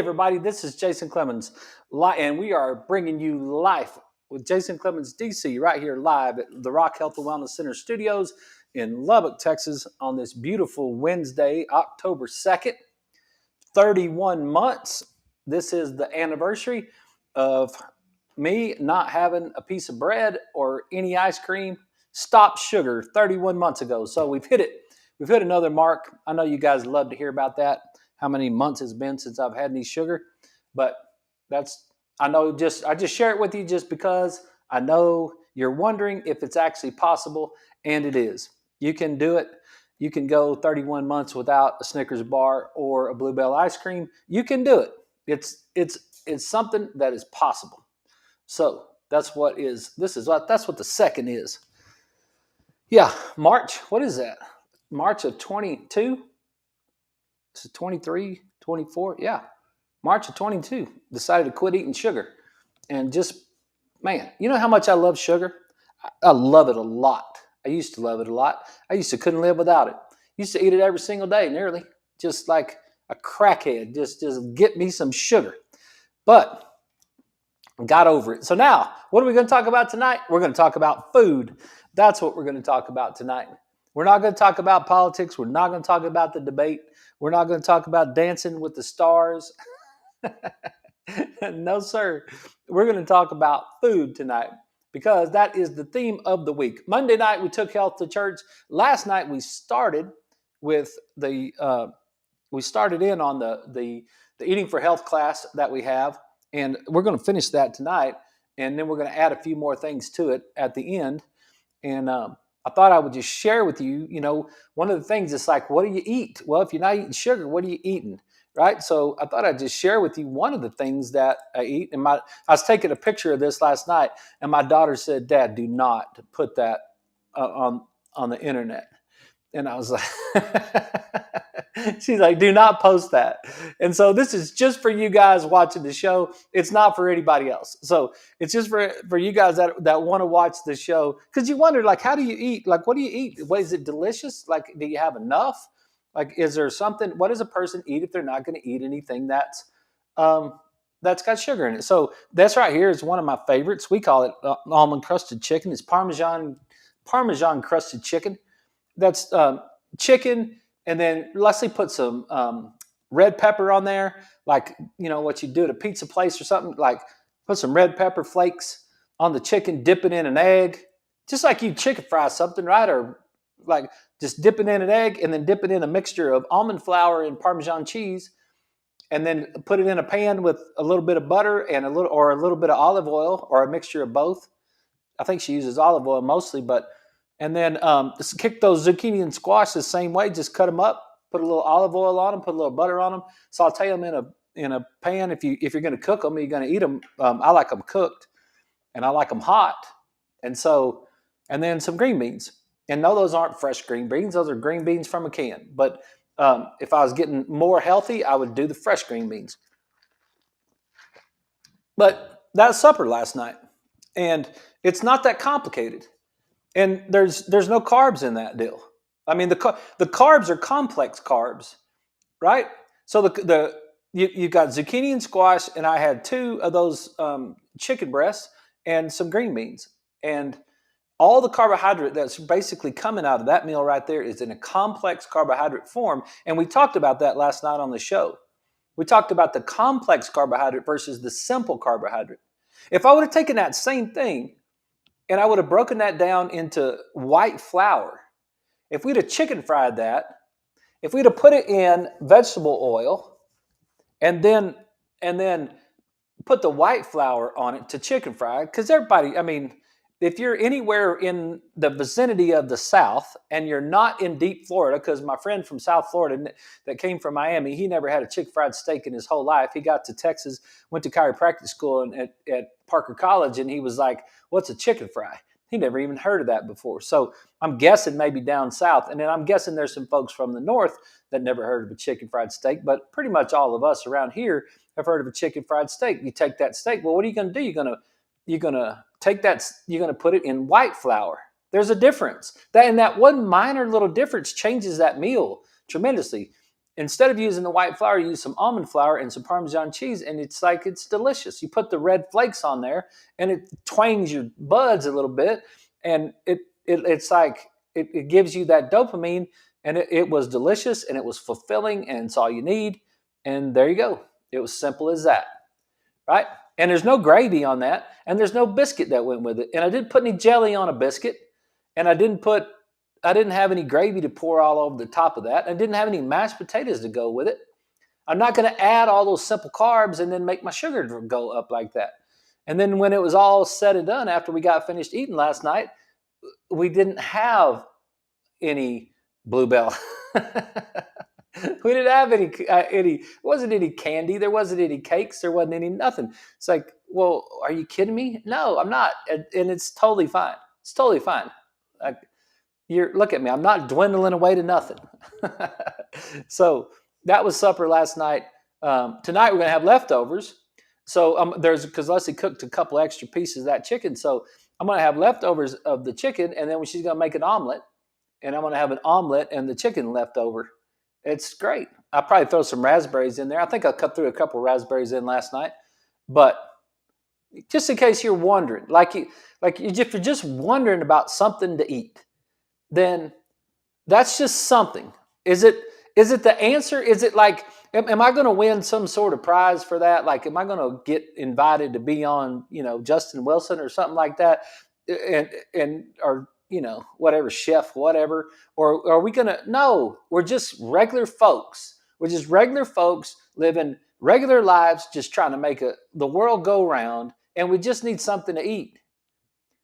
everybody, this is Jason Clemmons, and we are bringing you life with Jason Clemmons, DC, right here live at the Rock Health and Wellness Center studios in Lubbock, Texas, on this beautiful Wednesday, October 2nd, 31 months. This is the anniversary of me not having a piece of bread or any ice cream. Stopped sugar 31 months ago. So we've hit it. We've hit another mark. I know you guys love to hear about that, how many months it's been since I've had any sugar. But I just share it with you just because I know you're wondering if it's actually possible, and it is. You can do it. You can go 31 months without a Snickers bar or a Bluebell ice cream. You can do it. It's something that is possible. So that's what the second is. Yeah, March. What is that? March of 22? Is it 23, 24? Yeah, March of 22. Decided to quit eating sugar. And just, man, you know how much I love sugar? I love it a lot. I used to love it a lot. I used to couldn't live without it. Used to eat it every single day, nearly. Just like a crackhead. Just get me some sugar. But got over it. So now, what are we going to talk about tonight? We're going to talk about food. That's what we're going to talk about tonight. We're not going to talk about politics. We're not going to talk about the debate. We're not going to talk about dancing with the stars. No, sir. We're going to talk about food tonight because that is the theme of the week. Monday night, we took health to church. Last night, we started with we started in on the Eating for Health class that we have. And we're going to finish that tonight, and then we're going to add a few more things to it at the end. And I thought I would just share with you, one of the things is like, what do you eat? Well, if you're not eating sugar, what are you eating? Right? So I thought I'd just share with you one of the things that I eat. And I was taking a picture of this last night, and my daughter said, "Dad, do not put that on the internet." And I was like, she's like, "Do not post that." And so this is just for you guys watching the show. It's not for anybody else. So it's just for you guys that want to watch the show. Because you wonder, like, how do you eat? Like, what do you eat? What, is it delicious? Like, do you have enough? Like, is there something? What does a person eat if they're not going to eat anything that's got sugar in it? So this right here is one of my favorites. We call it almond crusted chicken. It's Parmesan crusted chicken. That's chicken, and then Leslie put some red pepper on there, like what you do at a pizza place or something. Like put some red pepper flakes on the chicken, dip it in an egg, just like you chicken fry something, right? Or like just dip it in an egg, and then dip it in a mixture of almond flour and Parmesan cheese, and then put it in a pan with a little bit of butter and a little bit of olive oil, or a mixture of both. I think she uses olive oil mostly, and then just kick those zucchini and squash the same way. Just cut them up, put a little olive oil on them, put a little butter on them, saute them in a pan. If you're going to cook them, you're going to eat them. I like them cooked, and I like them hot. And then some green beans. And no, those aren't fresh green beans. Those are green beans from a can. But if I was getting more healthy, I would do the fresh green beans. But that's supper last night, and it's not that complicated. And there's no carbs in that deal. I mean, the carbs are complex carbs, right? So you got zucchini and squash, and I had 2 of those chicken breasts and some green beans. And all the carbohydrate that's basically coming out of that meal right there is in a complex carbohydrate form. And we talked about that last night on the show. We talked about the complex carbohydrate versus the simple carbohydrate. If I would have taken that same thing and I would have broken that down into white flour, if we'd have chicken fried that, if we'd have put it in vegetable oil and then put the white flour on it to chicken fry, because everybody, I mean, if you're anywhere in the vicinity of the South and you're not in deep Florida, because my friend from South Florida that came from Miami, he never had a chicken fried steak in his whole life. He got to Texas, went to chiropractic school at Parker College, and he was like, "What's a chicken fry?" He never even heard of that before. So I'm guessing maybe down south. And then I'm guessing there's some folks from the north that never heard of a chicken fried steak. But pretty much all of us around here have heard of a chicken fried steak. You take that steak. Well, what are you going to do? You're going to take that, you're going to put it in white flour. There's a difference. That one minor little difference changes that meal tremendously. instead of using the white flour, you use some almond flour and some Parmesan cheese, and it's delicious. You put the red flakes on there, and it twangs your buds a little bit, and it gives you that dopamine, and it was delicious, and it was fulfilling, and it's all you need, and there you go. It was simple as that, right? And there's no gravy on that, and there's no biscuit that went with it, and I didn't put any jelly on a biscuit, and I didn't have any gravy to pour all over the top of that. I didn't have any mashed potatoes to go with it. I'm not going to add all those simple carbs and then make my sugar go up like that. And then when it was all said and done, after we got finished eating last night, we didn't have any Bluebell. We didn't have any. Wasn't any candy. There wasn't any cakes. There wasn't any nothing. It's like, well, are you kidding me? No, I'm not. And it's totally fine. It's totally fine. Look at me. I'm not dwindling away to nothing. So that was supper last night. Tonight we're gonna have leftovers. So because Leslie cooked a couple extra pieces of that chicken, so I'm gonna have leftovers of the chicken, and then she's gonna make an omelet, and I'm gonna have an omelet and the chicken left over. It's great. I'll probably throw some raspberries in there. I think I cut through a couple raspberries in last night, but just in case you're wondering, if you're just wondering about something to eat, then that's just something. Is it the answer? Is it like, am I going to win some sort of prize for that? Like, am I going to get invited to be on, Justin Wilson or something like that? Or whatever, chef, whatever. Or are we going to, no, we're just regular folks. We're just regular folks living regular lives, just trying to make the world go round. And we just need something to eat.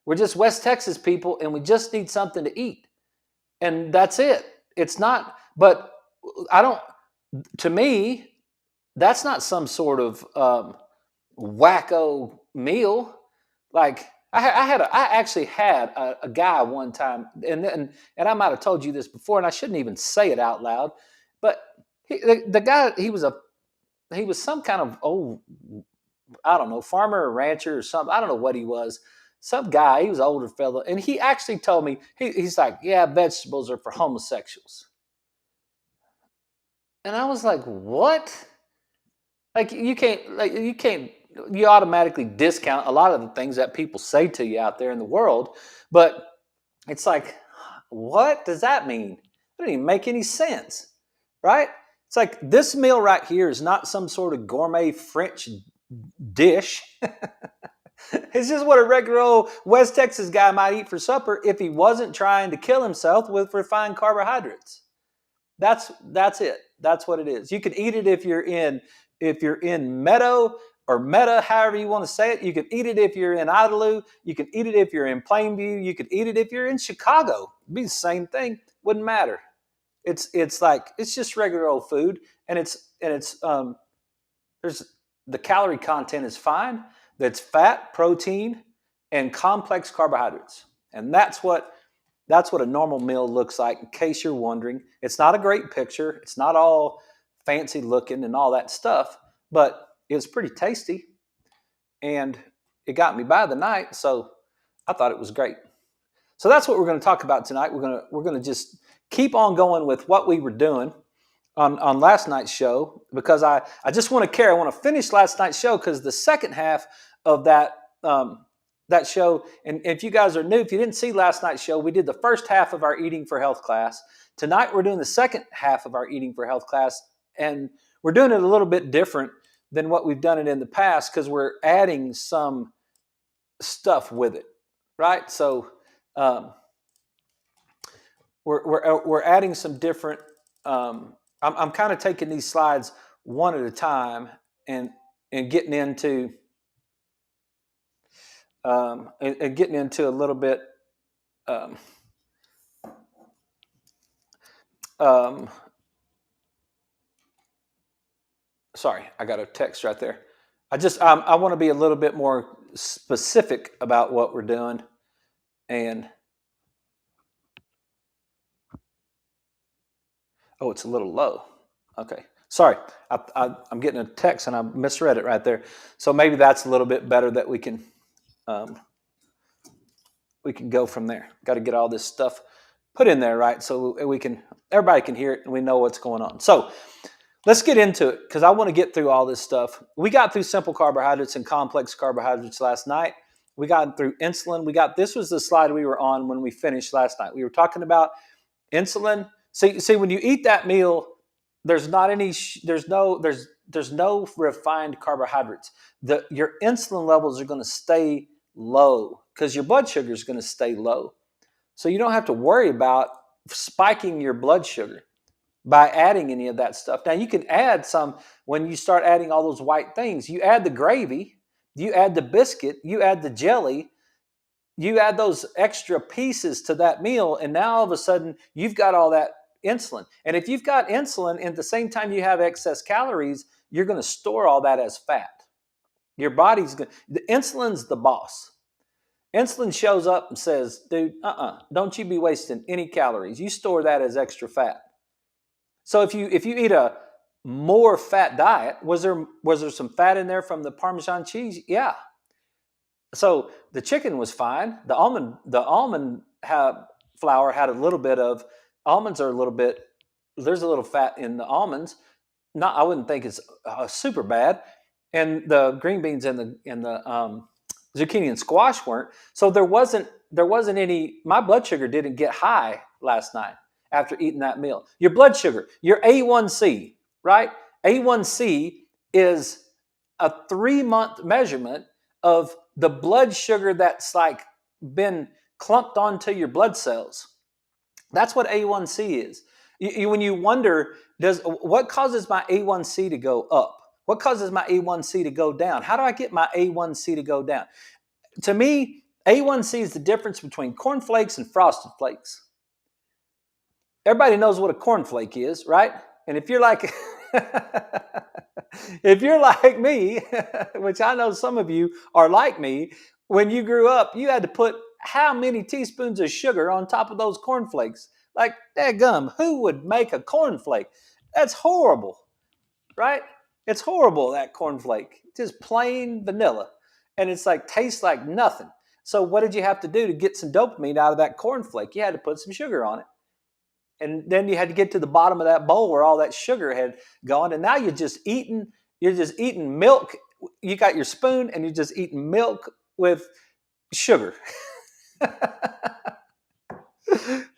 We're just West Texas people, and we just need something to eat. And that's it. It's not, but to me, that's not some sort of wacko meal. Like I actually had a guy one time, and I might have told you this before, and I shouldn't even say it out loud, but the guy, he was some kind of old, I don't know, farmer or rancher or something. I don't know what he was. Some guy, he was an older fellow, and he actually told me, he's like, yeah, vegetables are for homosexuals. And I was like, what? You automatically discount a lot of the things that people say to you out there in the world, but it's like, what does that mean? It doesn't even make any sense, right? It's like, this meal right here is not some sort of gourmet French dish. It's just what a regular old West Texas guy might eat for supper if he wasn't trying to kill himself with refined carbohydrates. That's it. That's what it is. You can eat it if you're in Meadow or Meta, however you want to say it. You can eat it if you're in Idalou. You can eat it if you're in Plainview. You can eat it if you're in Chicago. It'd be the same thing. Wouldn't matter. It's just regular old food, and there's the calorie content is fine. That's fat, protein, and complex carbohydrates. And that's what a normal meal looks like, in case you're wondering. It's not a great picture. It's not all fancy looking and all that stuff, but it was pretty tasty. And it got me by the night, so I thought it was great. So that's what we're going to talk about tonight. We're going to just keep on going with what we were doing on last night's show, because I just want to finish last night's show, because the second half of that show, and if you guys are new, if you didn't see last night's show, we did the first half of our Eating for Health class. Tonight we're doing the second half of our Eating for Health class, and we're doing it a little bit different than what we've done it in the past, because we're adding some stuff with it, right? So we're adding some different. I'm kind of taking these slides one at a time and getting into a little bit. Sorry, I got a text right there. I want to be a little bit more specific about what we're doing, and oh, it's a little low. Okay. Sorry. I'm getting a text and I misread it right there. So maybe that's a little bit better, that we can go from there. Got to get all this stuff put in there, right? So we can, everybody can hear it and we know what's going on. So let's get into it because I want to get through all this stuff. We got through simple carbohydrates and complex carbohydrates last night. We got through insulin. This was the slide we were on when we finished last night. We were talking about insulin. See, when you eat that meal, there's no refined carbohydrates. Your insulin levels are going to stay low because your blood sugar is going to stay low. So you don't have to worry about spiking your blood sugar by adding any of that stuff. Now you can add some when you start adding all those white things. You add the gravy, you add the biscuit, you add the jelly, you add those extra pieces to that meal, and now all of a sudden you've got all that insulin. And if you've got insulin and at the same time you have excess calories, you're going to store all that as fat. Your body's going to, the insulin's the boss. Insulin shows up and says, dude, don't you be wasting any calories. You store that as extra fat. So if you eat a more fat diet, was there some fat in there from the Parmesan cheese? Yeah. So the chicken was fine. The almond flour had a little bit of almonds are a little bit. There's a little fat in the almonds. I wouldn't think it's super bad. And the green beans and the zucchini and squash weren't. So there wasn't any. My blood sugar didn't get high last night after eating that meal. Your blood sugar, your A1C, right? A1C is a 3-month measurement of the blood sugar that's like been clumped onto your blood cells. That's what A1C is. When you wonder, what causes my A1C to go up? What causes my A1C to go down? How do I get my A1C to go down? To me, A1C is the difference between cornflakes and frosted flakes. Everybody knows what a cornflake is, right? And if you're like me, which I know some of you are like me, when you grew up, you had to put how many teaspoons of sugar on top of those cornflakes? Like, dadgum, who would make a cornflake? That's horrible, right? It's horrible, that cornflake. Just plain vanilla. And it's like, tastes like nothing. So what did you have to do to get some dopamine out of that cornflake? You had to put some sugar on it. And then you had to get to the bottom of that bowl where all that sugar had gone. And now you're just eating milk. You got your spoon and you're just eating milk with sugar.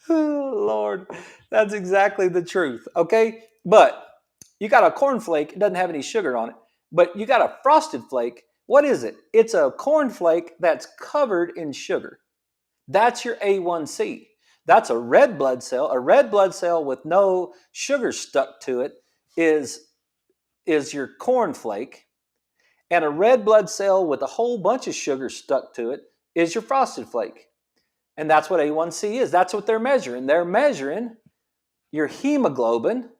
Oh, Lord, that's exactly the truth. Okay. But you got a cornflake. It doesn't have any sugar on it, but you got a frosted flake. What is it? It's a cornflake that's covered in sugar. That's your A1C. That's a red blood cell. A red blood cell with no sugar stuck to it is your cornflake. And a red blood cell with a whole bunch of sugar stuck to it is your frosted flake. And that's what A1C is. That's what they're measuring. They're measuring your hemoglobin,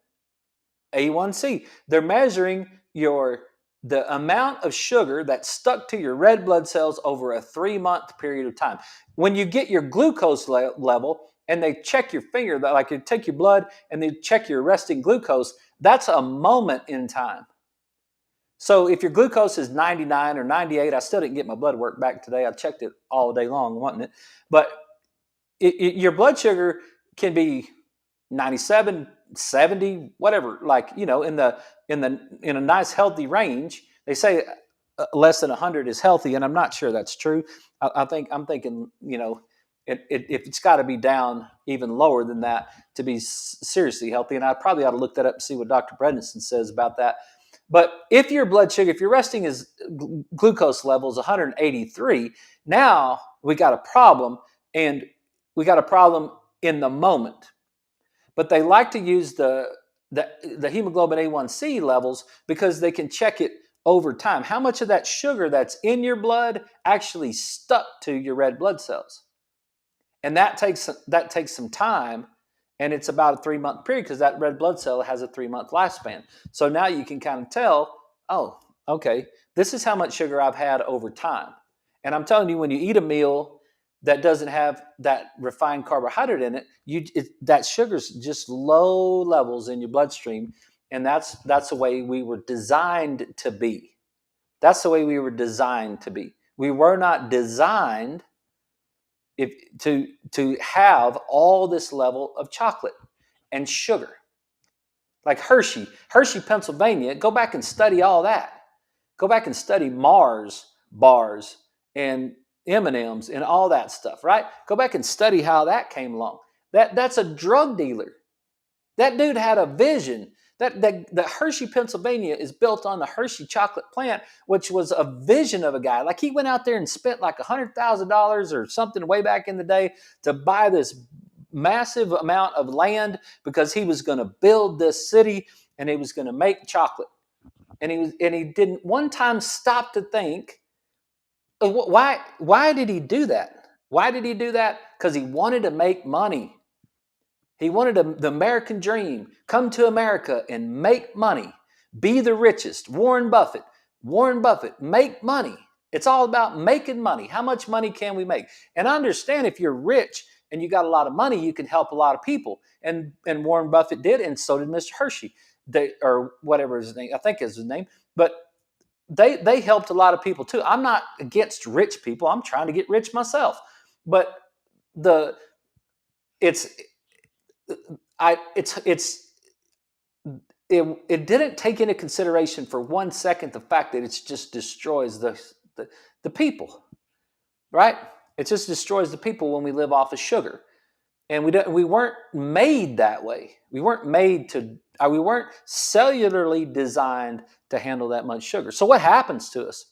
A1C. They're measuring the amount of sugar that's stuck to your red blood cells over a 3-month period of time. When you get your glucose level and they check your finger, like you take your blood and they check your resting glucose, that's a moment in time. So if your glucose is 99 or 98, I still didn't get my blood work back today. I checked it all day long wanting it. But your blood sugar can be 97, 70, whatever, like, in a nice healthy range. They say less than 100 is healthy, and I'm not sure that's true. I'm thinking, it's got to be down even lower than that to be seriously healthy. And I probably ought to look that up and see what Dr. Bredesen says about that. But if your blood sugar, if your resting is glucose levels 183, now we got a problem, and we got a problem in the moment. But they like to use the hemoglobin A1C levels because they can check it over time. How much of that sugar that's in your blood actually stuck to your red blood cells? And that takes some time, and it's about a 3-month period because that red blood cell has a 3-month lifespan. So now you can kind of tell, oh, okay, this is how much sugar I've had over time. And I'm telling you, when you eat a meal that doesn't have that refined carbohydrate in it, that sugar's just low levels in your bloodstream, and that's the way we were designed to be. That's the way we were designed to be. We were not designed to have all this level of chocolate. and sugar. Like Hershey, Pennsylvania. Go back and study all that. Go back and study Mars bars and M&Ms and all that stuff, right? Go back and study how that came along. That's a drug dealer. That dude had a vision. That Hershey, Pennsylvania is built on the Hershey chocolate plant, which was a vision of a guy. Like he went out there and spent like $100,000 or something way back in the day to buy this massive amount of land because he was going to build this city and he was going to make chocolate. And he didn't one time stop to think, why did he do that? Why did he do that? Because he wanted to make money. He wanted the American dream. Come to America and make money. Be the richest. Warren Buffett, make money. It's all about making money. How much money can we make? And I understand if you're rich and you got a lot of money, you can help a lot of people. And Warren Buffett did, and so did Mr. Hershey, or whatever his name, I think is his name. But they helped a lot of people too. I'm not against rich people. I'm trying to get rich myself. But it didn't take into consideration for 1 second the fact that it just destroys the people, right? It just destroys the people when we live off of sugar, and we weren't made that way. We weren't made to. We weren't cellularly designed to handle that much sugar. So what happens to us?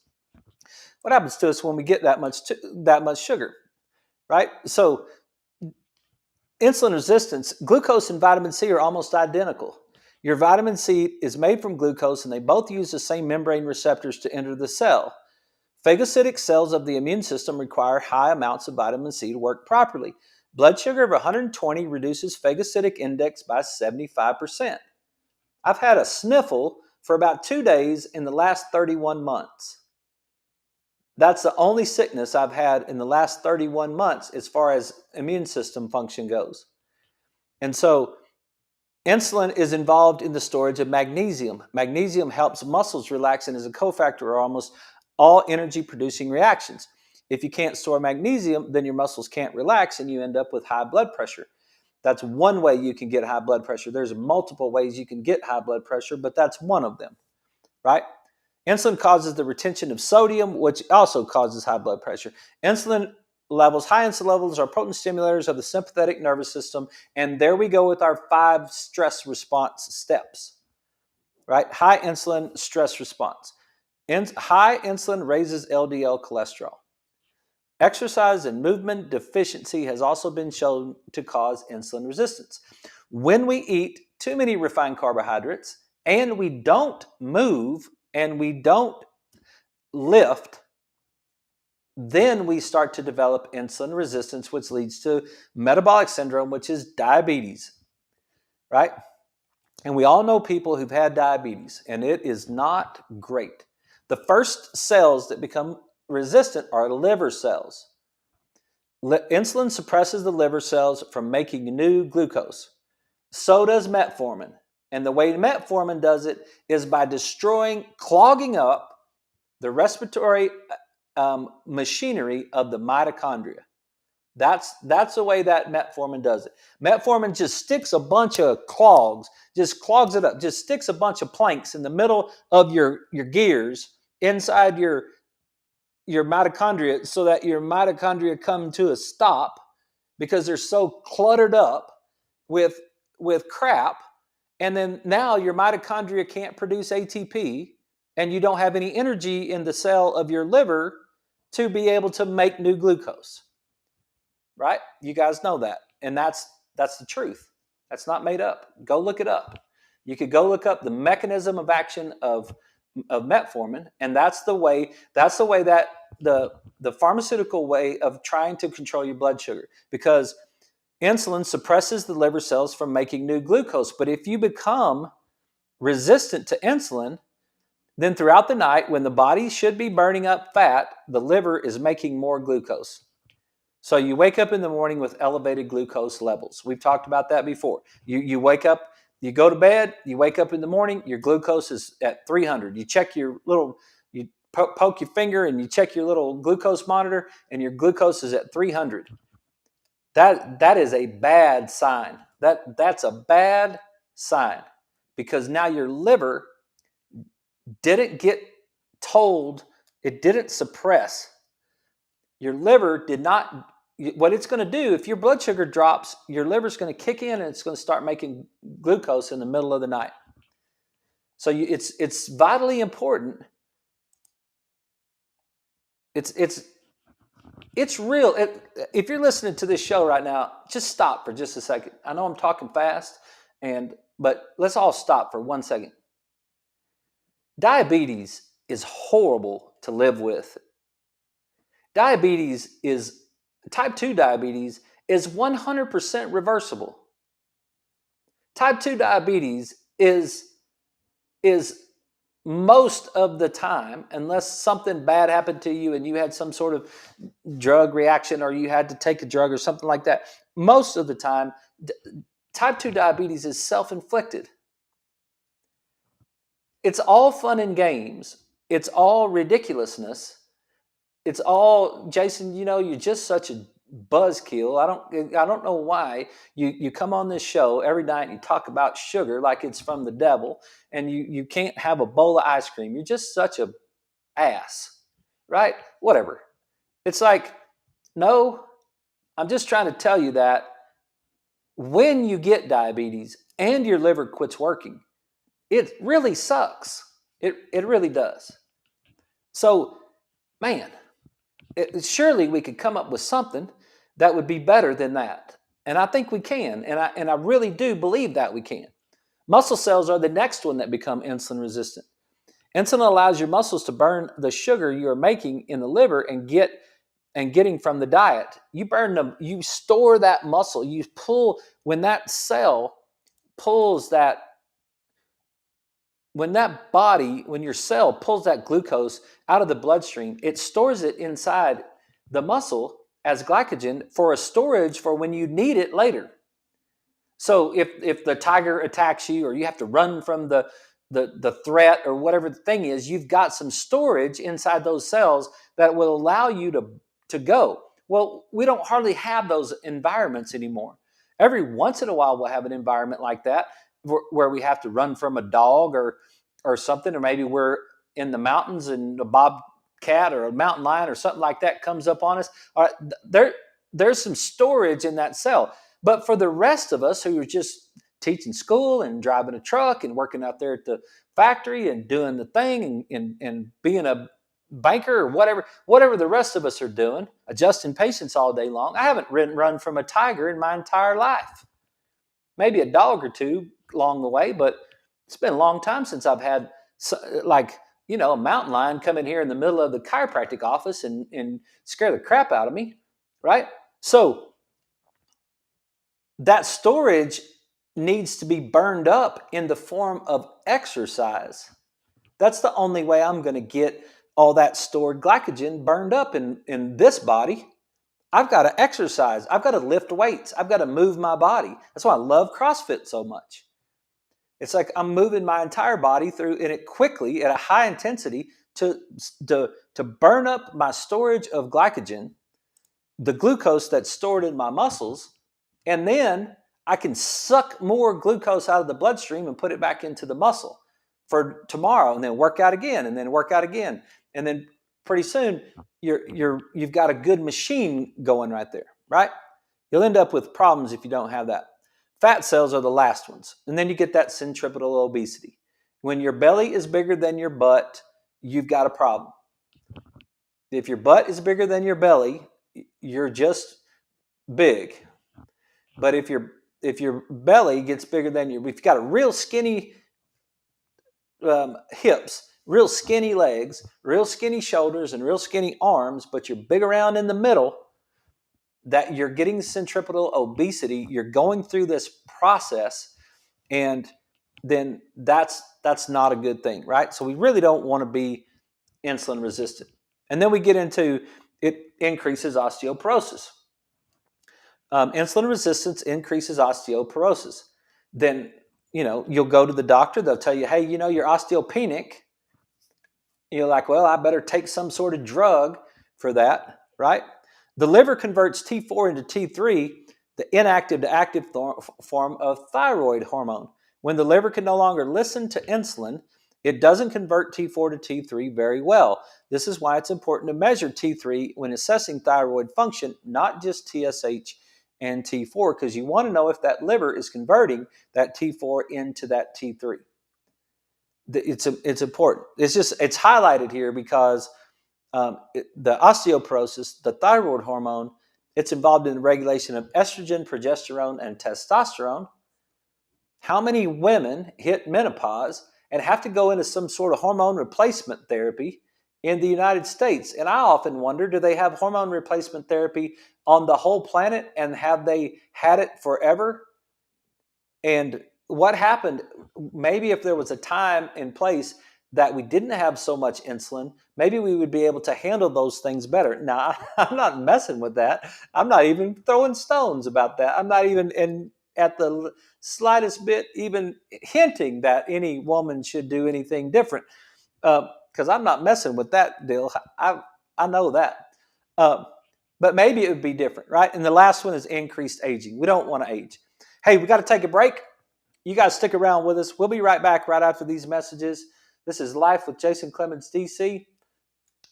What happens to us when we get that much sugar, right? So insulin resistance, glucose and vitamin C are almost identical. Your vitamin C is made from glucose, and they both use the same membrane receptors to enter the cell. Phagocytic cells of the immune system require high amounts of vitamin C to work properly. Blood sugar of 120 reduces phagocytic index by 75%. I've had a sniffle for about 2 days in the last 31 months. That's the only sickness I've had in the last 31 months as far as immune system function goes. And so insulin is involved in the storage of magnesium. Magnesium helps muscles relax and is a cofactor of almost all energy-producing reactions. If you can't store magnesium, then your muscles can't relax and you end up with high blood pressure. That's one way you can get high blood pressure. There's multiple ways you can get high blood pressure, but that's one of them, right? Insulin causes the retention of sodium, which also causes high blood pressure. High insulin levels are potent stimulators of the sympathetic nervous system. And there we go with our 5 stress response steps, right? High insulin stress response. High insulin raises LDL cholesterol. Exercise and movement deficiency has also been shown to cause insulin resistance. When we eat too many refined carbohydrates and we don't move and we don't lift, then we start to develop insulin resistance, which leads to metabolic syndrome, which is diabetes, right? And we all know people who've had diabetes, and it is not great. The first cells that become resistant are liver cells. Insulin suppresses the liver cells from making new glucose. So does metformin. And the way metformin does it is by clogging up the respiratory machinery of the mitochondria. That's the way that metformin does it. Metformin just sticks a bunch of clogs, just clogs it up, just sticks a bunch of planks in the middle of your gears inside your mitochondria so that your mitochondria come to a stop because they're so cluttered up with crap. And then now your mitochondria can't produce ATP and you don't have any energy in the cell of your liver to be able to make new glucose. Right? You guys know that. And that's the truth. That's not made up. Go look it up. You could go look up the mechanism of action of metformin, and that's the way that the pharmaceutical way of trying to control your blood sugar, because insulin suppresses the liver cells from making new glucose. But if you become resistant to insulin, then throughout the night, when the body should be burning up fat, the liver is making more glucose. So you wake up in the morning with elevated glucose levels. We've talked about that before. You wake up, you go to bed, you wake up in the morning, your glucose is at 300. You check you poke your finger and you check your little glucose monitor and your glucose is at 300. That is a bad sign. That's a bad sign, because now your liver didn't get told, it didn't suppress. Your liver did not, what it's going to do, if your blood sugar drops, your liver's going to kick in and it's going to start making glucose in the middle of the night. So it's vitally important. It's real. If you're listening to this show right now, just stop for just a second. I know I'm talking fast, but let's all stop for 1 second. Diabetes is horrible to live with. Type 2 diabetes is 100% reversible. Type 2 diabetes is most of the time, unless something bad happened to you and you had some sort of drug reaction or you had to take a drug or something like that, most of the time, type 2 diabetes is self-inflicted. It's all fun and games. It's all ridiculousness. It's all, Jason, you're just such a buzzkill. I don't know why you come on this show every night and you talk about sugar like it's from the devil, and you can't have a bowl of ice cream. You're just such a ass, right? Whatever. It's like, no, I'm just trying to tell you that when you get diabetes and your liver quits working, it really sucks. It really does. So, man, surely we could come up with something that would be better than that. And I think we can. And I really do believe that we can. Muscle cells are the next one that become insulin resistant. Insulin allows your muscles to burn the sugar you are making in the liver and getting from the diet. You burn them, you store that muscle, you pull, when that cell pulls that, when your cell pulls that glucose out of the bloodstream, it stores it inside the muscle as glycogen for a storage for when you need it later. So if the tiger attacks you, or you have to run from the threat, or whatever the thing is, you've got some storage inside those cells that will allow you to go. Well, we don't hardly have those environments anymore. Every once in a while we'll have an environment like that where we have to run from a dog or something, or maybe we're in the mountains and a bobcat or a mountain lion or something like that comes up on us. All right, there's some storage in that cell. But for the rest of us who are just teaching school and driving a truck and working out there at the factory and doing the thing and being a banker or whatever the rest of us are doing, adjusting patients all day long, I haven't run from a tiger in my entire life. Maybe a dog or two along the way, but it's been a long time since I've had a mountain lion come in here in the middle of the chiropractic office and scare the crap out of me, right? So that storage needs to be burned up in the form of exercise. That's the only way I'm going to get all that stored glycogen burned up in this body. I've got to exercise. I've got to lift weights. I've got to move my body. That's why I love CrossFit so much. It's like I'm moving my entire body through in it quickly at a high intensity to burn up my storage of glycogen, the glucose that's stored in my muscles, and then I can suck more glucose out of the bloodstream and put it back into the muscle for tomorrow, and then work out again, and then work out again. And then pretty soon you've got a good machine going right there, right? You'll end up with problems if you don't have that. Fat cells are the last ones. And then you get that centripetal obesity. When your belly is bigger than your butt, you've got a problem. If your butt is bigger than your belly, you're just big. But if your belly gets bigger than if you've got a real skinny hips, real skinny legs, real skinny shoulders, and real skinny arms, but you're big around in the middle, that you're getting centripetal obesity, you're going through this process, and then that's not a good thing, right? So we really don't want to be insulin resistant. And then we get into it increases osteoporosis. Insulin resistance increases osteoporosis. Then, you'll go to the doctor, they'll tell you, hey, you're osteopenic. You're like, well, I better take some sort of drug for that, right? The liver converts T4 into T3 the inactive to active form of thyroid hormone. When the liver can no longer listen to insulin, it doesn't convert T4 to T3 very well. This is why it's important to measure T3 when assessing thyroid function, not just TSH and T4, because you want to know if that liver is converting that T4 into that T3. It's important. It's highlighted here because the osteoporosis, the thyroid hormone, it's involved in the regulation of estrogen, progesterone, and testosterone. How many women hit menopause and have to go into some sort of hormone replacement therapy in the United States? And I often wonder, do they have hormone replacement therapy on the whole planet, and have they had it forever? And what happened, maybe if there was a time and place that we didn't have so much insulin, maybe we would be able to handle those things better. Now, I'm not messing with that. I'm not even throwing stones about that. I'm not even at the slightest bit even hinting that any woman should do anything different, because I'm not messing with that deal. I know that. But maybe it would be different, right? And the last one is increased aging. We don't want to age. Hey, we got to take a break. You guys stick around with us. We'll be right back right after these messages. This is Life with Jason Clemmons, DC,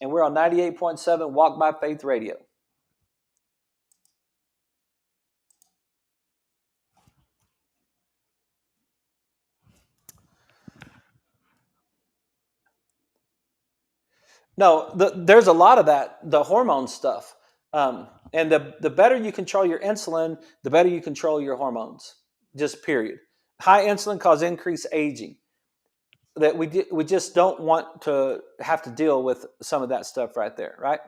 and we're on 98.7 Walk by Faith Radio. No, there's a lot of that, the hormone stuff. And the better you control your insulin, the better you control your hormones, just period. High insulin causes increased aging. That we just don't want to have to deal with some of that stuff right there, right?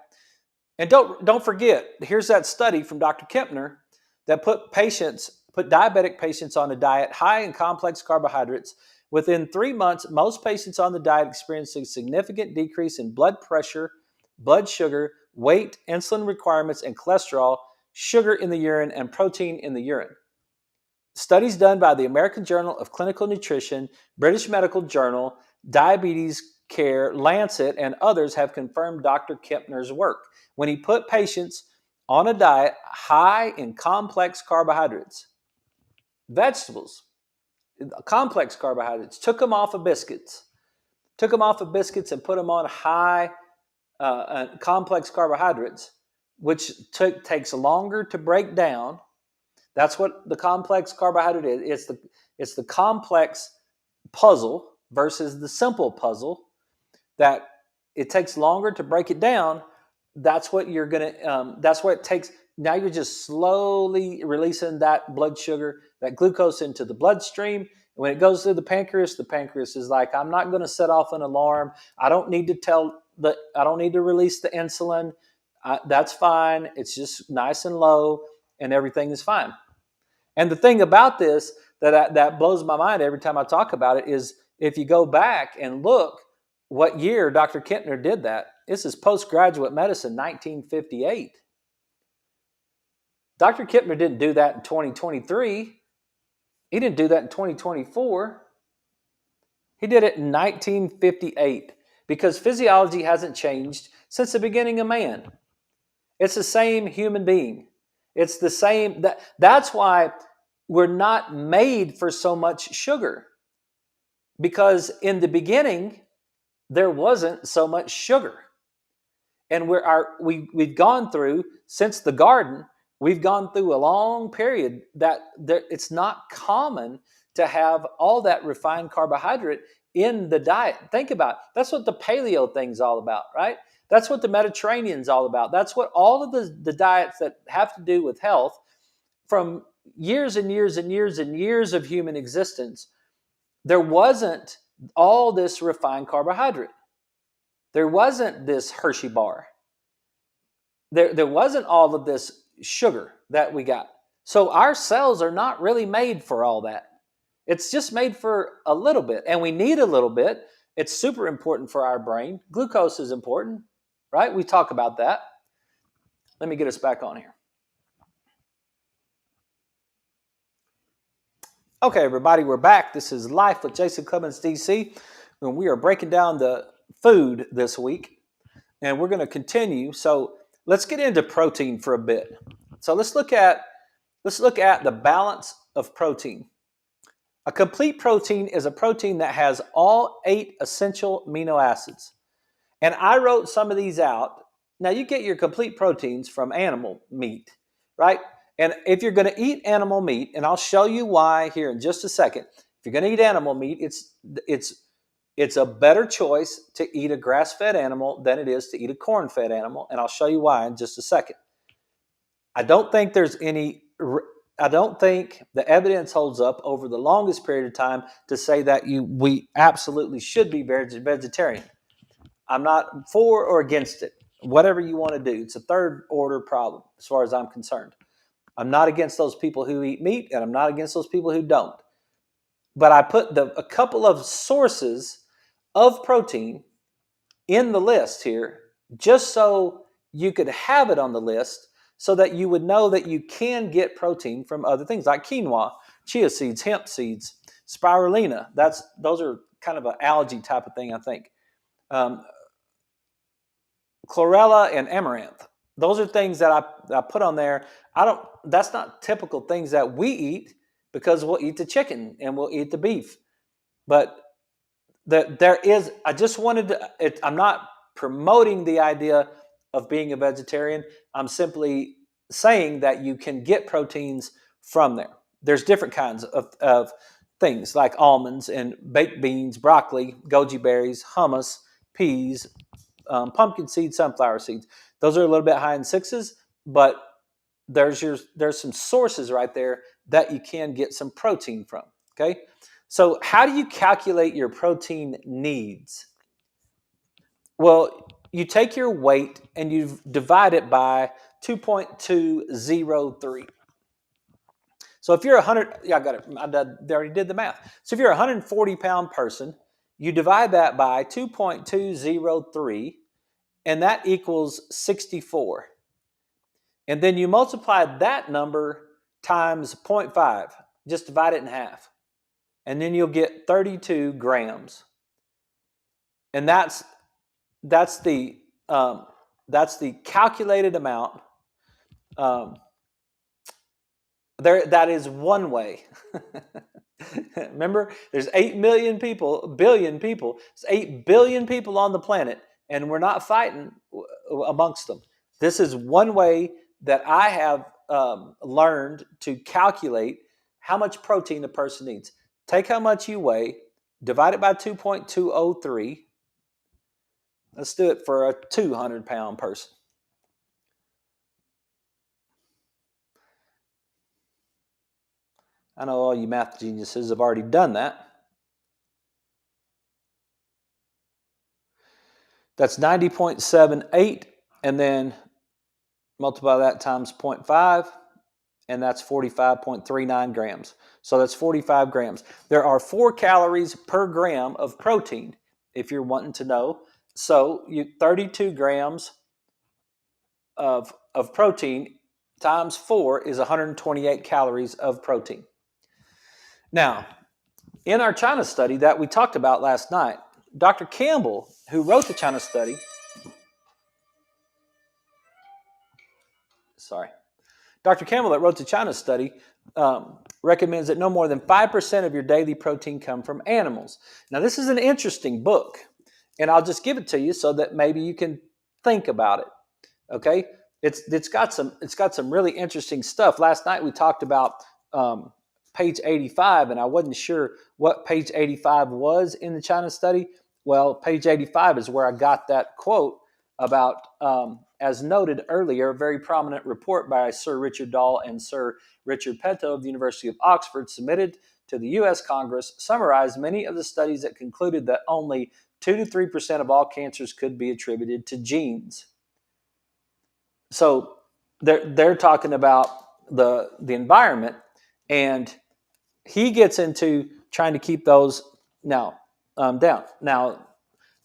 And don't forget, here's that study from Dr. Kempner that put diabetic patients on a diet high in complex carbohydrates. Within 3 months, most patients on the diet experienced a significant decrease in blood pressure, blood sugar, weight, insulin requirements, and cholesterol, sugar in the urine, and protein in the urine. Studies done by the American Journal of Clinical Nutrition, British Medical Journal, Diabetes Care, Lancet, and others have confirmed Dr. Kempner's work when he put patients on a diet high in complex carbohydrates, vegetables, complex carbohydrates, took them off of biscuits and put them on high complex carbohydrates, which takes longer to break down. That's what the complex carbohydrate is. It's the complex puzzle versus the simple puzzle that it takes longer to break it down. That's what you're gonna. That's what it takes. Now you're just slowly releasing that blood sugar, that glucose into the bloodstream. And when it goes through the pancreas is like, I'm not going to set off an alarm. I don't need to release the insulin. That's fine. It's just nice and low, and everything is fine. And the thing about this that blows my mind every time I talk about it is, if you go back and look what year Dr. Kempner did that, this is postgraduate medicine, 1958. Dr. Kempner didn't do that in 2023. He didn't do that in 2024. He did it in 1958, because physiology hasn't changed since the beginning of man. It's the same human being. It's the same. That's why we're not made for so much sugar, because in the beginning there wasn't so much sugar. And we've gone through, since the garden, we've gone through a long period that it's not common to have all that refined carbohydrate in the diet. Think about it. That's what the paleo thing's all about, right? That's what the Mediterranean's all about. That's what all of the diets that have to do with health, from years and years and years and years of human existence, there wasn't all this refined carbohydrate. There wasn't this Hershey bar. There wasn't all of this sugar that we got. So our cells are not really made for all that. It's just made for a little bit, and we need a little bit. It's super important for our brain. Glucose is important, right? We talk about that. Let me get us back on here. Okay, everybody, we're back. This is Life with Jason Clemmons, DC, and we are breaking down the food this week, and we're going to continue. So let's get into protein for a bit. So let's look at Let's look at the balance of protein. A complete protein is a protein that has all 8 essential amino acids. And I wrote some of these out. Now, you get your complete proteins from animal meat, right? And if you're going to eat animal meat, and I'll show you why here in just a second. If you're going to eat animal meat, it's a better choice to eat a grass-fed animal than it is to eat a corn-fed animal, and I'll show you why in just a second. I don't think the evidence holds up over the longest period of time to say that we absolutely should be vegetarian. I'm not for or against it. Whatever you want to do. It's a third order problem as far as I'm concerned. I'm not against those people who eat meat, and I'm not against those people who don't. But I put a couple of sources of protein in the list here just so you could have it on the list so that you would know that you can get protein from other things like quinoa, chia seeds, hemp seeds, spirulina. Those are kind of an algae type of thing, I think. Chlorella and amaranth. Those are things that I put on there. That's not typical things that we eat because we'll eat the chicken and we'll eat the beef. But there is, I just wanted to, I'm not promoting the idea of being a vegetarian. I'm simply saying that you can get proteins from there. There's different kinds of things like almonds and baked beans, broccoli, goji berries, hummus, peas, pumpkin seeds, sunflower seeds. Those are a little bit high in 6s, but there's some sources right there that you can get some protein from. Okay, so how do you calculate your protein needs? Well, you take your weight and you divide it by 2.203. So if you're 100, yeah, I got it. I already did the math. So if you're a 140-pound person, you divide that by 2.203, and that equals 64. And then you multiply that number times 0.5. Just divide it in half. And then you'll get 32 grams. And that's the calculated amount. That is one way. Remember, there's 8 billion people. There's 8 billion people on the planet, and we're not fighting amongst them. This is one way that I have learned to calculate how much protein a person needs. Take how much you weigh, divide it by 2.203. Let's do it for a 200-pound person. I know all you math geniuses have already done that. That's 90.78, and then multiply that times 0.5, and that's 45.39 grams. So that's 45 grams. There are 4 calories per gram of protein, if you're wanting to know. So 32 grams of protein times 4 is 128 calories of protein. Now, in our China study that we talked about last night, Dr. Campbell, who wrote the China study, Dr. Campbell that wrote the China study recommends that no more than 5% of your daily protein come from animals. Now, this is an interesting book, and I'll just give it to you so that maybe you can think about it. Okay, it's got some really interesting stuff. Last night we talked about page 85, and I wasn't sure what page 85 was in the China study. Well, page 85 is where I got that quote about, as noted earlier, a very prominent report by Sir Richard Dahl and Sir Richard Peto of the University of Oxford submitted to the U.S. Congress summarized many of the studies that concluded that only 2 to 3% of all cancers could be attributed to genes. So they're talking about the environment, and he gets into trying to keep those down. Now,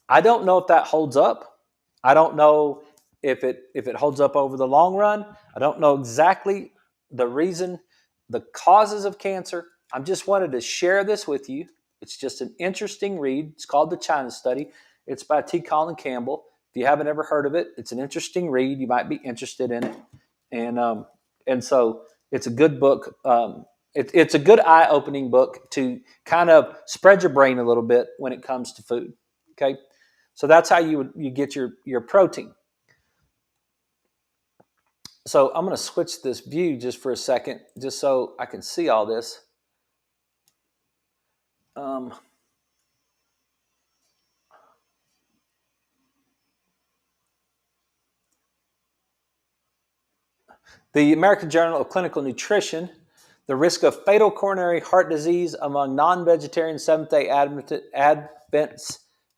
I don't know if that holds up. I don't know if it holds up over the long run. I don't know exactly the reason, the causes of cancer. I just wanted to share this with you. It's just an interesting read. It's called The China Study. It's by T. Colin Campbell. If you haven't ever heard of it, it's an interesting read. You might be interested in it. And so It's a good book. It's a good eye-opening book to kind of spread your brain a little bit when it comes to food. Okay, so that's how you get your protein. So I'm going to switch this view just for a second, just so I can see all this. Um, the American Journal of Clinical Nutrition, the risk of fatal coronary heart disease among non-vegetarian Seventh-day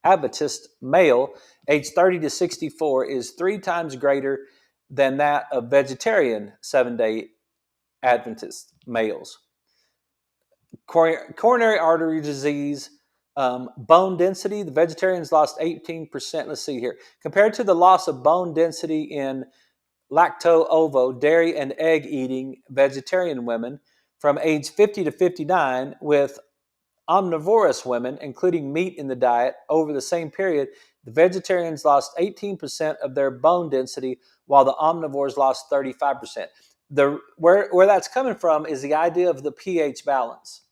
Adventist male aged 30 to 64 is 3 times greater than that of vegetarian Seventh-day Adventist males. Coronary artery disease, bone density, the vegetarians lost 18%. Let's see here. Compared to the loss of bone density in lacto-ovo, dairy and egg eating vegetarian women from age 50 to 59 with omnivorous women, including meat in the diet, over the same period, the vegetarians lost 18% of their bone density while the omnivores lost 35%. Where that's coming from is the idea of the pH balance.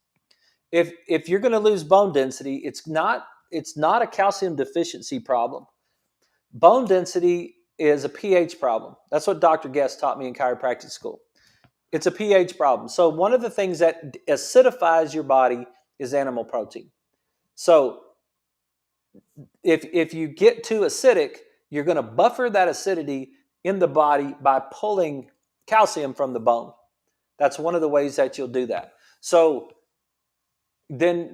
If you're going to lose bone density, it's not a calcium deficiency problem. Bone density is a pH problem. That's what Dr. Guest taught me in chiropractic school. It's a pH problem. So one of the things that acidifies your body is animal protein. So if you get too acidic, you're going to buffer that acidity in the body by pulling calcium from the bone. That's one of the ways that you'll do that. So then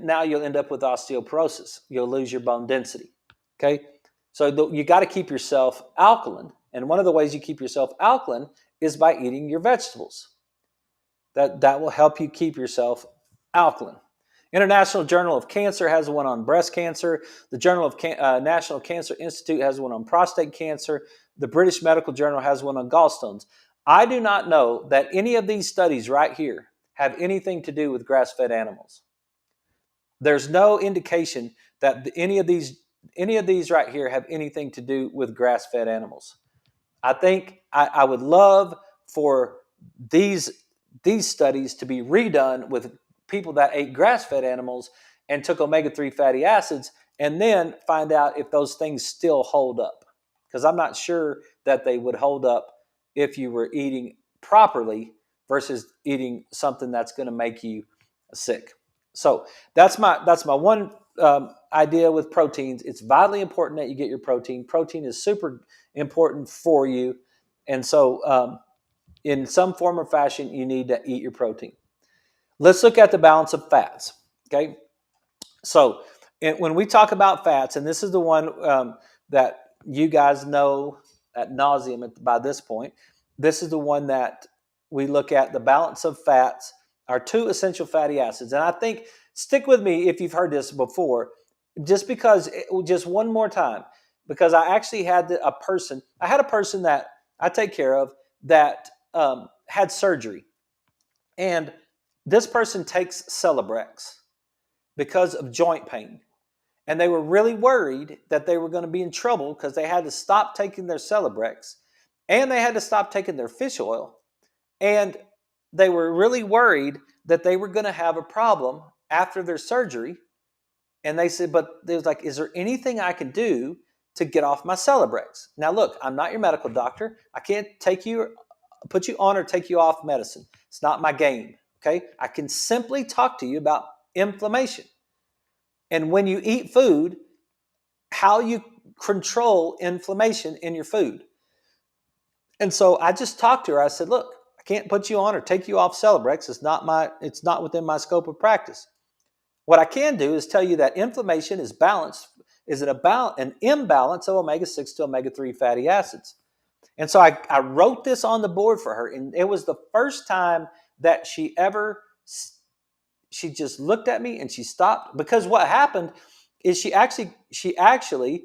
now you'll end up with osteoporosis. You'll lose your bone density. Okay? So you got to keep yourself alkaline. And one of the ways you keep yourself alkaline is by eating your vegetables. That will help you keep yourself alkaline. International Journal of Cancer has one on breast cancer. The Journal of National Cancer Institute has one on prostate cancer. The British Medical Journal has one on gallstones. I do not know that any of these studies right here have anything to do with grass-fed animals. There's no indication that any of these right here have anything to do with grass-fed animals. I think I would love for these studies to be redone with people that ate grass-fed animals and took omega-3 fatty acids, and then find out if those things still hold up. Because I'm not sure that they would hold up if you were eating properly versus eating something that's going to make you sick. So that's my one idea with proteins. It's vitally important that you get your protein. Protein is super important for you. And so in some form or fashion, you need to eat your protein. Let's look at the balance of fats. Okay. So when we talk about fats, and this is the one that you guys know ad nauseum by this point, this is the one that we look at. The balance of fats are 2 essential fatty acids. And I think, stick with me if you've heard this before, just one more time, because I actually had a person that I take care of that had surgery. And this person takes Celebrex because of joint pain. And they were really worried that they were going to be in trouble because they had to stop taking their Celebrex and they had to stop taking their fish oil. And they were really worried that they were going to have a problem after their surgery. And they said, but they was like, is there anything I can do to get off my Celebrex? Now, look, I'm not your medical doctor. I can't put you on or take you off medicine. It's not my game. Okay. I can simply talk to you about inflammation. And when you eat food, how you control inflammation in your food. And so I just talked to her. I said, look, I can't put you on or take you off Celebrex. It's not within my scope of practice. What I can do is tell you that inflammation is balanced, an imbalance of omega-6 to omega-3 fatty acids. And so I wrote this on the board for her, and it was the first time that she just looked at me and she stopped, because what happened is she actually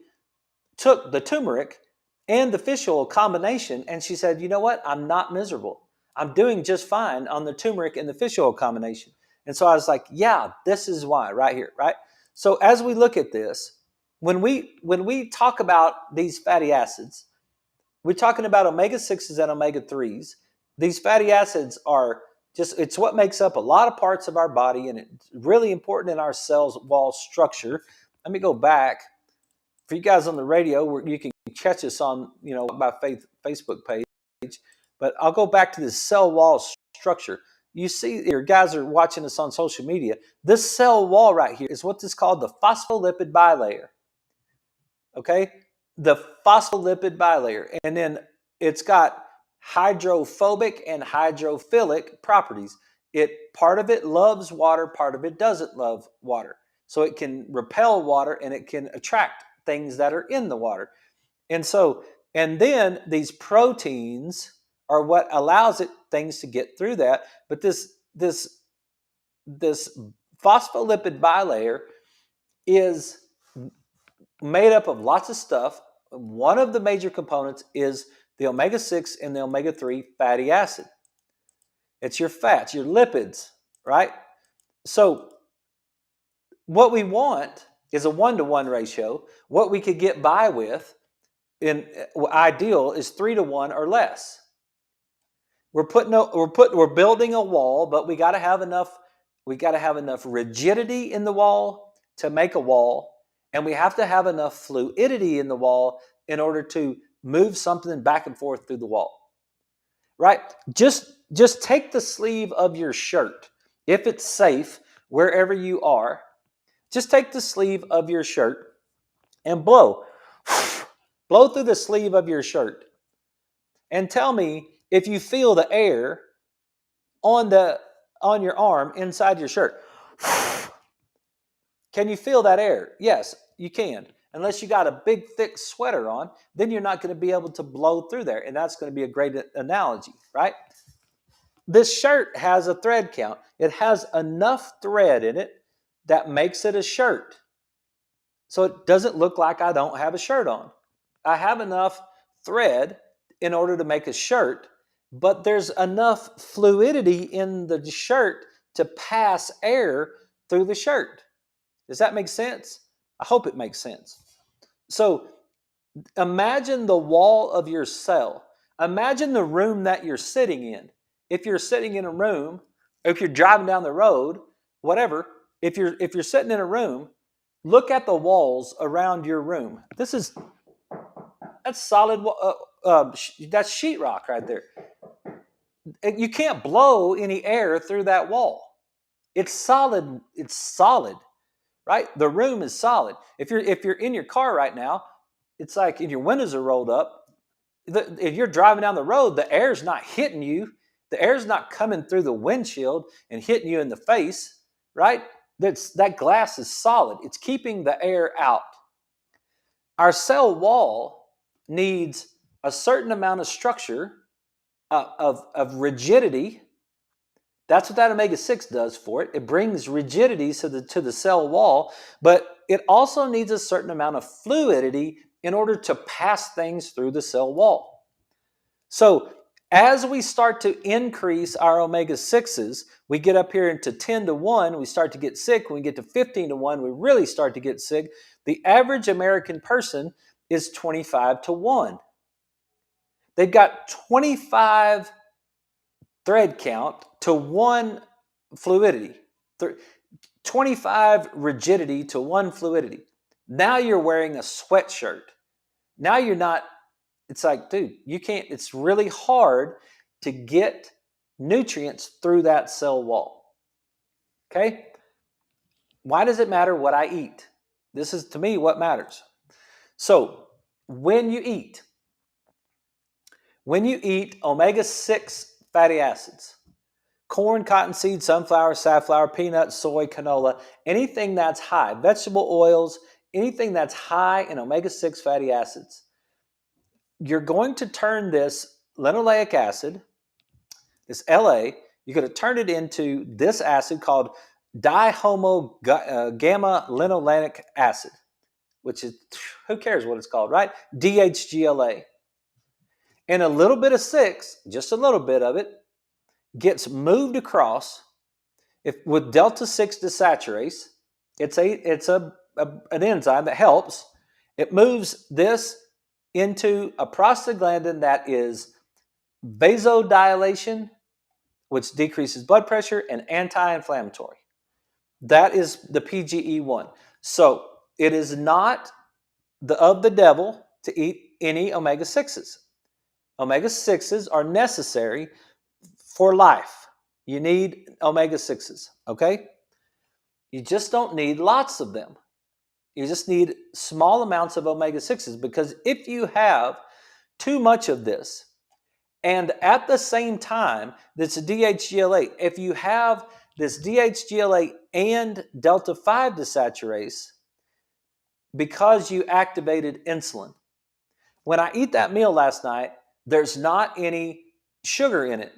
took the turmeric and the fish oil combination, and she said, you know what? I'm not miserable. I'm doing just fine on the turmeric and the fish oil combination. And so I was like, yeah, this is why right here, right? So as we look at this, when we talk about these fatty acids, we're talking about omega-6s and omega-3s. These fatty acids are it's what makes up a lot of parts of our body, and it's really important in our cells wall structure. Let me go back. For you guys on the radio, where you can catch us on, my Facebook page, but I'll go back to this cell wall structure. You see, your guys are watching us on social media. This cell wall right here is what is called the phospholipid bilayer. Okay, the phospholipid bilayer, and then it's got hydrophobic and hydrophilic properties. Part of it loves water, part of it doesn't love water. So it can repel water and it can attract things that are in the water. And then these proteins are what allows things to get through that. But this phospholipid bilayer is made up of lots of stuff. One of the major components is the omega-6 and the omega-3 fatty acid. It's your fats, your lipids, right? So what we want is a 1-to-1 ratio. What we could get by with in ideal is 3-to-1 or less. We're building a wall, but we got to have enough rigidity in the wall to make a wall, and we have to have enough fluidity in the wall in order to move something back and forth through the wall. Right? Just take the sleeve of your shirt, if it's safe wherever you are. Just take the sleeve of your shirt and blow through the sleeve of your shirt, and tell me if you feel the air on your arm inside your shirt. Can you feel that air? Yes, you can. Unless you got a big thick sweater on, then you're not going to be able to blow through there, and that's going to be a great analogy, right? This shirt has a thread count. It has enough thread in it that makes it a shirt. So it doesn't look like I don't have a shirt on. I have enough thread in order to make a shirt, but there's enough fluidity in the shirt to pass air through the shirt. Does that make sense? I hope it makes sense. So imagine the wall of your cell. Imagine the room that you're sitting in. If you're sitting in a room, if you're driving down the road, whatever, if you're sitting in a room, look at the walls around your room. That's solid. That's sheetrock right there. You can't blow any air through that wall. It's solid. It's solid, right? The room is solid. If you're in your car right now, it's like if your windows are rolled up. If you're driving down the road, the air's not hitting you. The air's not coming through the windshield and hitting you in the face, right? That glass is solid. It's keeping the air out. Our cell wall needs a certain amount of structure, of rigidity. That's what that omega-6 does for it. It brings rigidity to the cell wall, but it also needs a certain amount of fluidity in order to pass things through the cell wall. So as we start to increase our omega-6s, we get up here into 10-to-1, we start to get sick. When we get to 15-to-1, we really start to get sick. The average American person is 25-to-1. They've got 25 thread count to 1 fluidity, 25 rigidity to 1 fluidity. Now you're wearing a sweatshirt. Now you're not, it's like, dude, you can't, it's really hard to get nutrients through that cell wall. Okay? Why does it matter what I eat? This is, to me, what matters. So, when you eat omega-6 fatty acids, corn, cottonseed, sunflower, safflower, peanuts, soy, canola, anything that's high, vegetable oils, anything that's high in omega-6 fatty acids, you're going to turn this linoleic acid, this LA, you're going to turn it into this acid called dihomo gamma linolenic acid, which is, who cares what it's called, right? DHGLA. And a little bit of 6, just a little bit of it, gets moved across with delta-6 desaturase. It's an enzyme that helps. It moves this into a prostaglandin that is vasodilation, which decreases blood pressure, and anti-inflammatory. That is the PGE1. So it is not of the devil to eat any omega-6s. Omega-6s are necessary for life. You need omega-6s, okay? You just don't need lots of them. You just need small amounts of omega-6s, because if you have too much of this, and at the same time, this DHGLA, if you have this DHGLA and delta-5 desaturase, because you activated insulin. When I eat that meal last night, there's not any sugar in it,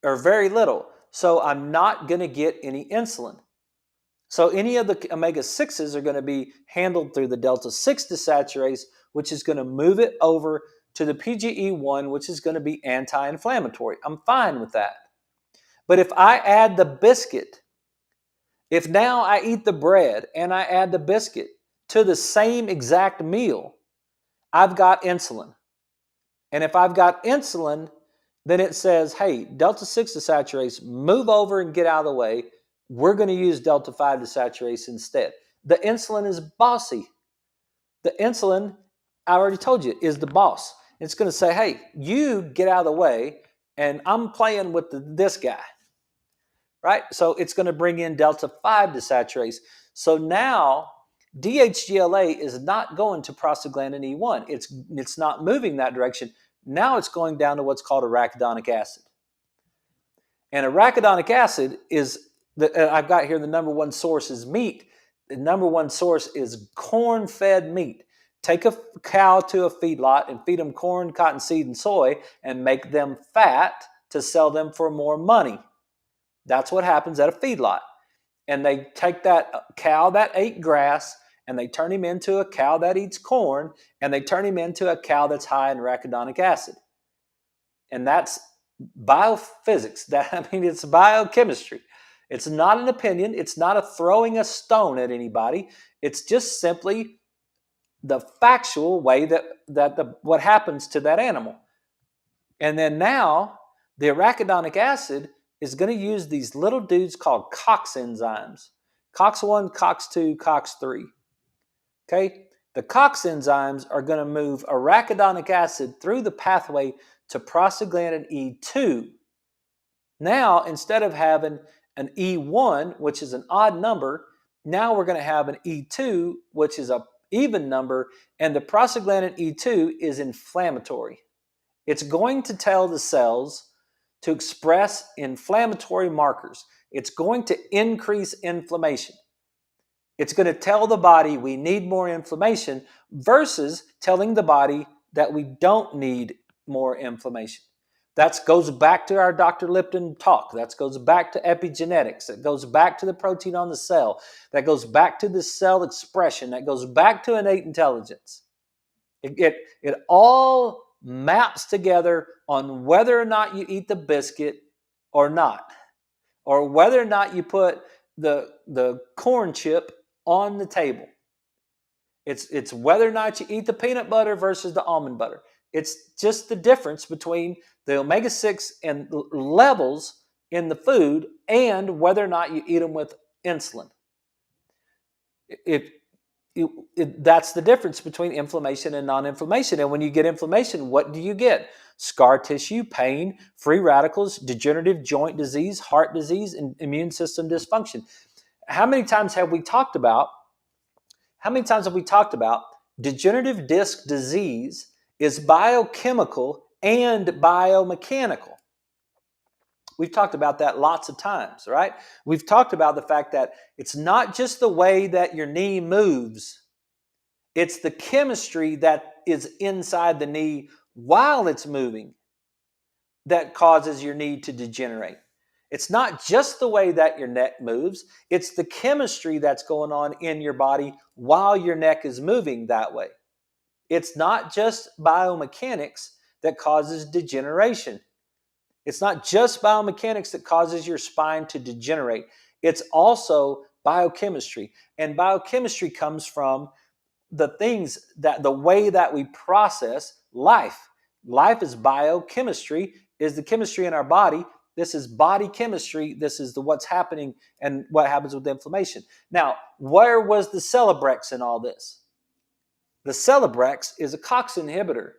or very little. So I'm not going to get any insulin. So any of the omega-6s are going to be handled through the delta-6 desaturase, which is going to move it over to the PGE1, which is going to be anti-inflammatory. I'm fine with that. But if I add the biscuit, if now I eat the bread and I add the biscuit to the same exact meal, I've got insulin. And if I've got insulin, then it says, hey, delta-6 desaturase, move over and get out of the way. We're going to use delta-5 desaturase instead. The insulin is bossy. The insulin, I already told you, is the boss. It's going to say, hey, you get out of the way, and I'm playing with this guy, right? So it's going to bring in delta-5 desaturase. So now DHGLA is not going to prostaglandin E1. It's not moving that direction. Now it's going down to what's called arachidonic acid. And arachidonic acid is, I've got here the number one source is meat. The number one source is corn-fed meat. Take a cow to a feedlot and feed them corn, cottonseed, and soy and make them fat to sell them for more money. That's what happens at a feedlot. And they take that cow that ate grass and they turn him into a cow that eats corn, and they turn him into a cow that's high in arachidonic acid. And that's biophysics. It's biochemistry. It's not an opinion. It's not a throwing a stone at anybody. It's just simply the factual way what happens to that animal. And then now the arachidonic acid is going to use these little dudes called COX enzymes. COX-1, COX-2, COX-3. Okay? The COX enzymes are going to move arachidonic acid through the pathway to prostaglandin E2. Now, instead of having an E1, which is an odd number, now we're going to have an E2, which is an even number, and the prostaglandin E2 is inflammatory. It's going to tell the cells to express inflammatory markers. It's going to increase inflammation. It's going to tell the body we need more inflammation versus telling the body that we don't need more inflammation. That goes back to our Dr. Lipton talk. That goes back to epigenetics. It goes back to the protein on the cell. That goes back to the cell expression. That goes back to innate intelligence. It all maps together on whether or not you eat the biscuit or not, or whether or not you put the corn chip on the table. It's whether or not you eat the peanut butter versus the almond butter. It's just the difference between the omega-6 and levels in the food and whether or not you eat them with insulin. That's the difference between inflammation and non-inflammation. And when you get inflammation, what do you get? Scar tissue, pain, free radicals, degenerative joint disease, heart disease, and immune system dysfunction. How many times have we talked about degenerative disc disease is biochemical and biomechanical? We've talked about that lots of times, right? We've talked about the fact that it's not just the way that your knee moves. It's the chemistry that is inside the knee while it's moving that causes your knee to degenerate. It's not just the way that your neck moves. It's the chemistry that's going on in your body while your neck is moving that way. It's not just biomechanics that causes degeneration. It's not just biomechanics that causes your spine to degenerate. It's also biochemistry. And biochemistry comes from the way that we process life. Life is biochemistry, is the chemistry in our body. This is body chemistry. This is what's happening and what happens with inflammation. Now, where was the Celebrex in all this? The Celebrex is a COX inhibitor.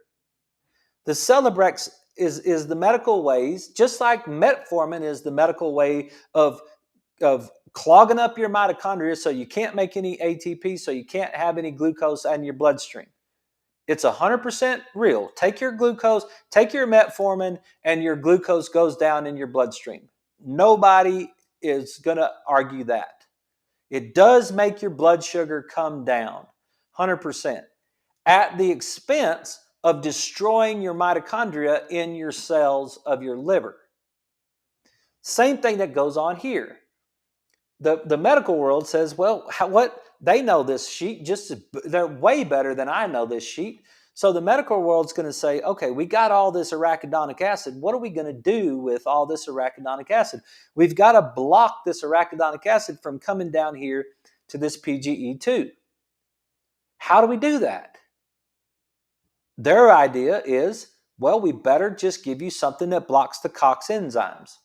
The Celebrex is the medical ways, just like metformin is the medical way of clogging up your mitochondria so you can't make any ATP, so you can't have any glucose in your bloodstream. It's 100% real. Take your glucose, take your metformin, and your glucose goes down in your bloodstream. Nobody is going to argue that. It does make your blood sugar come down, 100%, at the expense of destroying your mitochondria in your cells of your liver. Same thing that goes on here. The medical world says, well, what they know this sheet they're way better than I know this sheet. So the medical world's going to say, okay, we got all this arachidonic acid. What are we going to do with all this arachidonic acid? We've got to block this arachidonic acid from coming down here to this PGE2. How do we do that? Their idea is, well, we better just give you something that blocks the COX enzymes.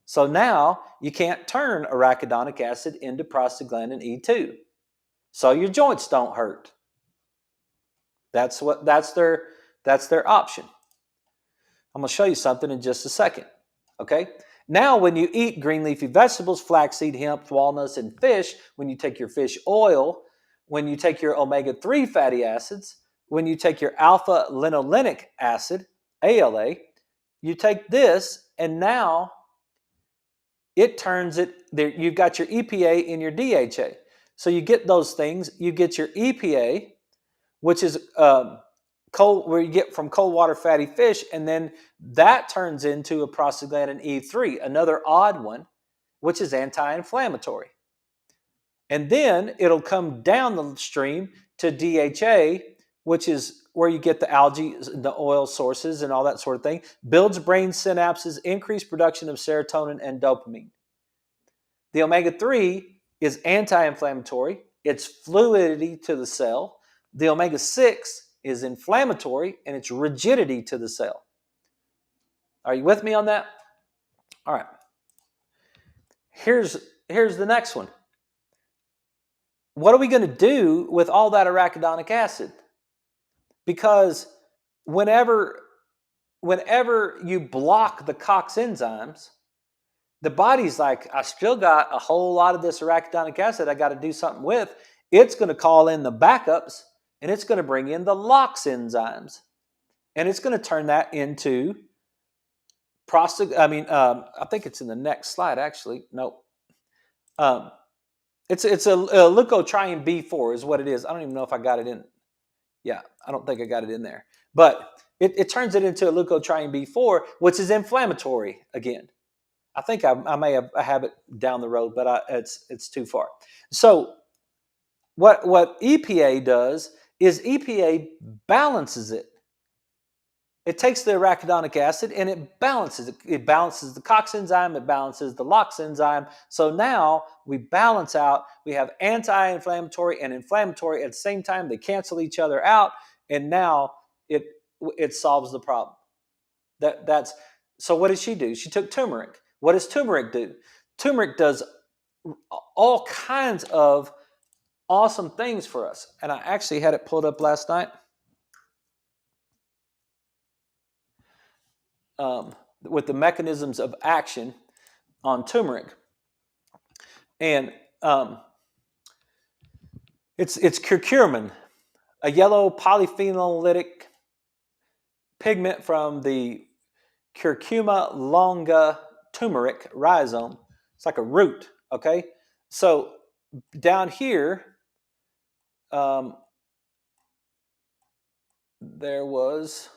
So now you can't turn arachidonic acid into prostaglandin E2. So your joints don't hurt. That's their option. I'm going to show you something in just a second. Okay? Now when you eat green leafy vegetables, flaxseed, hemp, walnuts, and fish, when you take your fish oil, when you take your omega-3 fatty acids, when you take your alpha linolenic acid, ALA, you take this and now it turns it, you've got your EPA and your DHA. So you get those things, you get your EPA, which is where you get from cold water fatty fish, and then that turns into a prostaglandin E3, another odd one, which is anti-inflammatory. And then it'll come down the stream to DHA, which is where you get the algae, the oil sources, and all that sort of thing. Builds brain synapses, increased production of serotonin and dopamine. The omega-3 is anti-inflammatory. It's fluidity to the cell. The omega-6 is inflammatory, and it's rigidity to the cell. Are you with me on that? All right. Here's the next one. What are we going to do with all that arachidonic acid? Because whenever you block the COX enzymes, the body's like, I still got a whole lot of this arachidonic acid I got to do something with. It's going to call in the backups, and it's going to bring in the LOX enzymes. And it's going to turn that into I think it's in the next slide, actually. Nope. It's a leukotriene B4 is what it is. I don't even know if I got it in. Yeah, I don't think I got it in there. But it turns it into a leukotriene B4, which is inflammatory again. I think I may have it down the road, but it's too far. So what EPA does is EPA balances it. It takes the arachidonic acid and it balances it. It balances the COX enzyme. It balances the LOX enzyme. So now we balance out. We have anti-inflammatory and inflammatory at the same time. They cancel each other out, and now it solves the problem. So what did she do? She took turmeric. What does turmeric do? Turmeric does all kinds of awesome things for us. And I actually had it pulled up last night. With the mechanisms of action on turmeric. And it's curcumin, a yellow polyphenolic pigment from the Curcuma longa turmeric rhizome. It's like a root, okay? So down here, there was...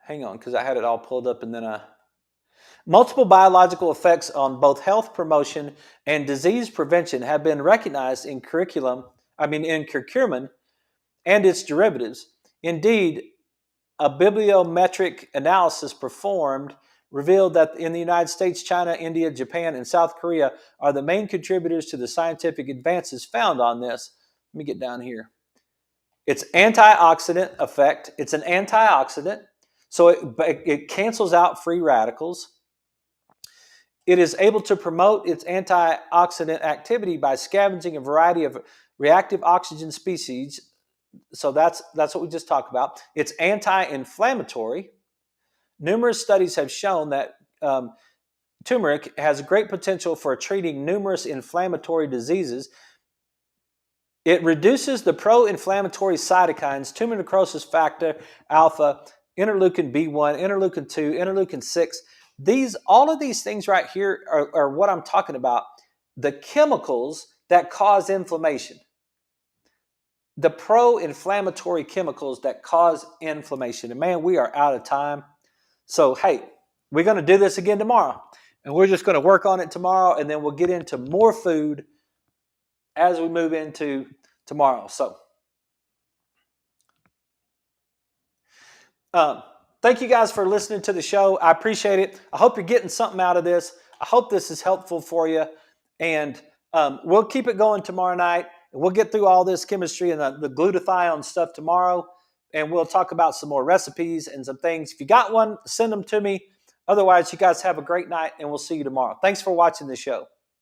Hang on, because I had it all pulled up and then multiple biological effects on both health promotion and disease prevention have been recognized in curcumin and its derivatives. Indeed, a bibliometric analysis performed revealed that in the United States, China, India, Japan, and South Korea are the main contributors to the scientific advances found on this. Let me get down here. Its antioxidant effect, it's an antioxidant, so it cancels out free radicals. It is able to promote its antioxidant activity by scavenging a variety of reactive oxygen species. So that's what we just talked about. It's anti-inflammatory. Numerous studies have shown that turmeric has great potential for treating numerous inflammatory diseases. It reduces the pro-inflammatory cytokines, tumor necrosis factor alpha, interleukin B1, interleukin 2, interleukin 6. All of these things right here are what I'm talking about. The chemicals that cause inflammation. The pro-inflammatory chemicals that cause inflammation. And man, we are out of time. So, hey, we're going to do this again tomorrow. And we're just going to work on it tomorrow. And then we'll get into more food as we move into tomorrow. So, thank you guys for listening to the show. I appreciate it. I hope you're getting something out of this. I hope this is helpful for you. And we'll keep it going tomorrow night. And we'll get through all this chemistry and the glutathione stuff tomorrow. And we'll talk about some more recipes and some things. If you got one, send them to me. Otherwise, you guys have a great night, and we'll see you tomorrow. Thanks for watching the show.